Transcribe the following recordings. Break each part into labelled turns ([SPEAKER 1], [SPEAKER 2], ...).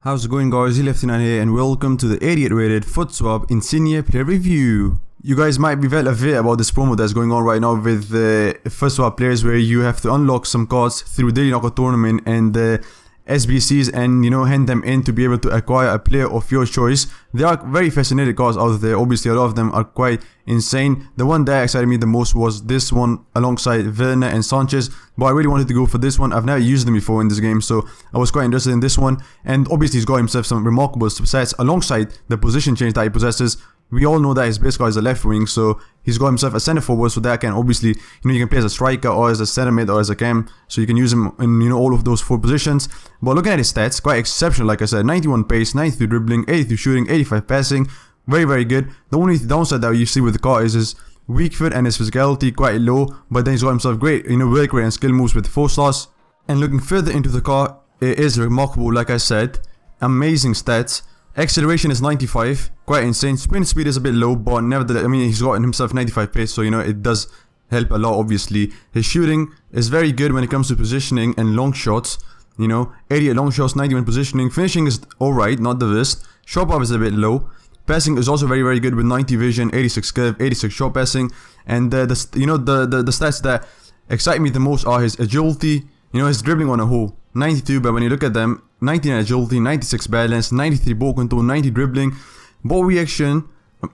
[SPEAKER 1] How's it going, guys? Lefty9 here and welcome to the 88 rated foot swap Insigne player review. You guys might be well aware about this promo that's going on right now with the foot swap players, where you have to unlock some cards through daily knockout tournament and SBCs and hand them in to be able to acquire a player of your choice. There are very fascinating cards out there. Obviously a lot of them are quite insane. The one that excited me the most was this one alongside Werner and Sanchez, but I really wanted to go for this one. I've never used them before in this game, so I was quite interested in this one. And obviously he's got himself some remarkable stats alongside the position change that he possesses. We all know that his base card is a left wing, so he's got himself a center forward, so that can obviously, you can play as a striker or as a center mid or as a cam, so you can use him in all of those four positions. But looking at his stats, quite exceptional. Like I said, 91 pace, 93 dribbling, 83 shooting, 85 passing, very good. The only downside that you see with the card is his weak foot and his physicality quite low, but then he's got himself great, work rate and skill moves with 4 stars. And looking further into the card, it is remarkable. Like I said, amazing stats. Acceleration is 95, quite insane. Sprint speed is a bit low, but nevertheless, he's got himself 95 pace, so it does help a lot. Obviously his shooting is very good when it comes to positioning and long shots. 88 long shots, 91 positioning. Finishing is alright, not the worst. Shot power is a bit low. Passing is also very good with 90 vision, 86 curve, 86 short passing. And the stats that excite me the most are his agility. His dribbling on a whole 92, but when you look at them, 99 agility, 96 balance, 93 ball control, 90 dribbling. Ball reaction,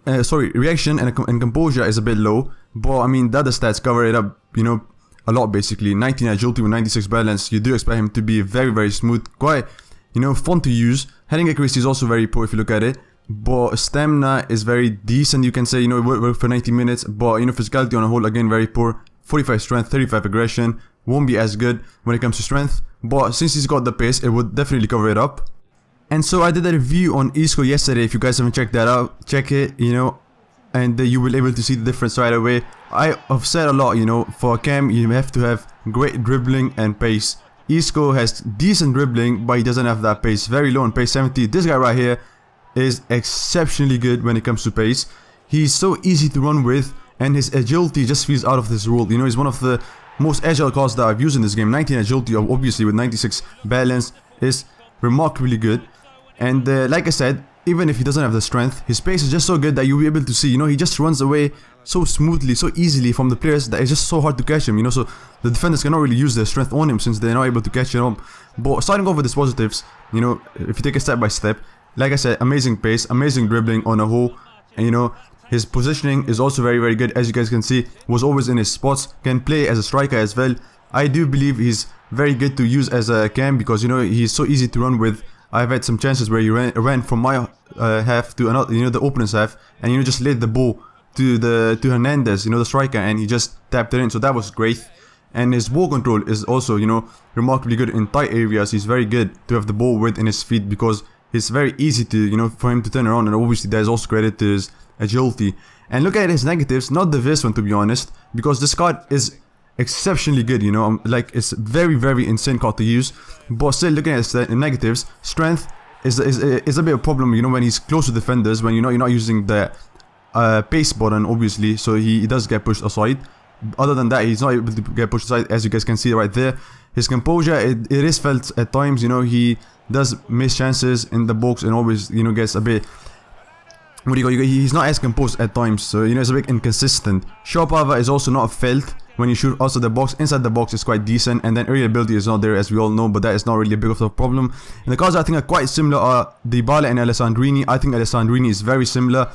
[SPEAKER 1] reaction and composure is a bit low, but the other stats cover it up, a lot basically. 99 agility with 96 balance, you do expect him to be very smooth, quite, fun to use. Heading accuracy is also very poor if you look at it, but stamina is very decent, you can say, it work for 90 minutes, but physicality on a whole, again, very poor. 45 strength, 35 aggression, won't be as good when it comes to strength, but since he's got the pace, it would definitely cover it up. And so I did a review on Isco yesterday. If you guys haven't checked that out, check it, and you will be able to see the difference right away. I have said a lot, for a cam you have to have great dribbling and pace. Isco has decent dribbling, but he doesn't have that pace, very low on pace, 70. This guy right here is exceptionally good when it comes to pace. He's so easy to run with, and his agility just feels out of this world. He's one of the most agile cards that I've used in this game. 19 agility, obviously, with 96 balance is remarkably good. And like I said, even if he doesn't have the strength, his pace is just so good that you'll be able to see, he just runs away so smoothly, so easily from the players that it's just so hard to catch him, so the defenders cannot really use their strength on him since they're not able to catch him up. But starting off with his positives, if you take it step by step, like I said, amazing pace, amazing dribbling on a whole, and his positioning is also very good, as you guys can see, was always in his spots, can play as a striker as well. I do believe he's very good to use as a cam because, he's so easy to run with. I've had some chances where he ran from my half to another, the opponent's half, and just laid the ball to Hernandez, the striker, and he just tapped it in, so that was great. And his ball control is also, remarkably good in tight areas. He's very good to have the ball within his feet because it's very easy to, for him to turn around, and obviously there's also credit to his agility. And look at his negatives, not the worst one to be honest, because this card is exceptionally good, like it's very insane card to use. But still, looking at his negatives, strength is a bit of a problem, when he's close to defenders, when you're not using the pace button, obviously, so he does get pushed aside. Other than that, he's not able to get pushed aside, as you guys can see right there. His composure, it is felt at times, he does miss chances in the box and always, gets a bit, he's not as composed at times, so it's a bit inconsistent. Shot power is also not felt when you shoot outside the box. Inside the box is quite decent, and then aerial ability is not there, as we all know, but that is not really a big of a problem. And the cards I think are quite similar are Dybala and Alessandrini. I think Alessandrini is very similar,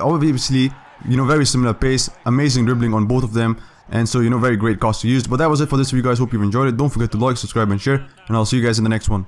[SPEAKER 1] obviously, very similar pace, amazing dribbling on both of them, and so very great cards to use. But that was it for this video, guys. Hope you've enjoyed it. Don't forget to like, subscribe and share, and I'll see you guys in the next one.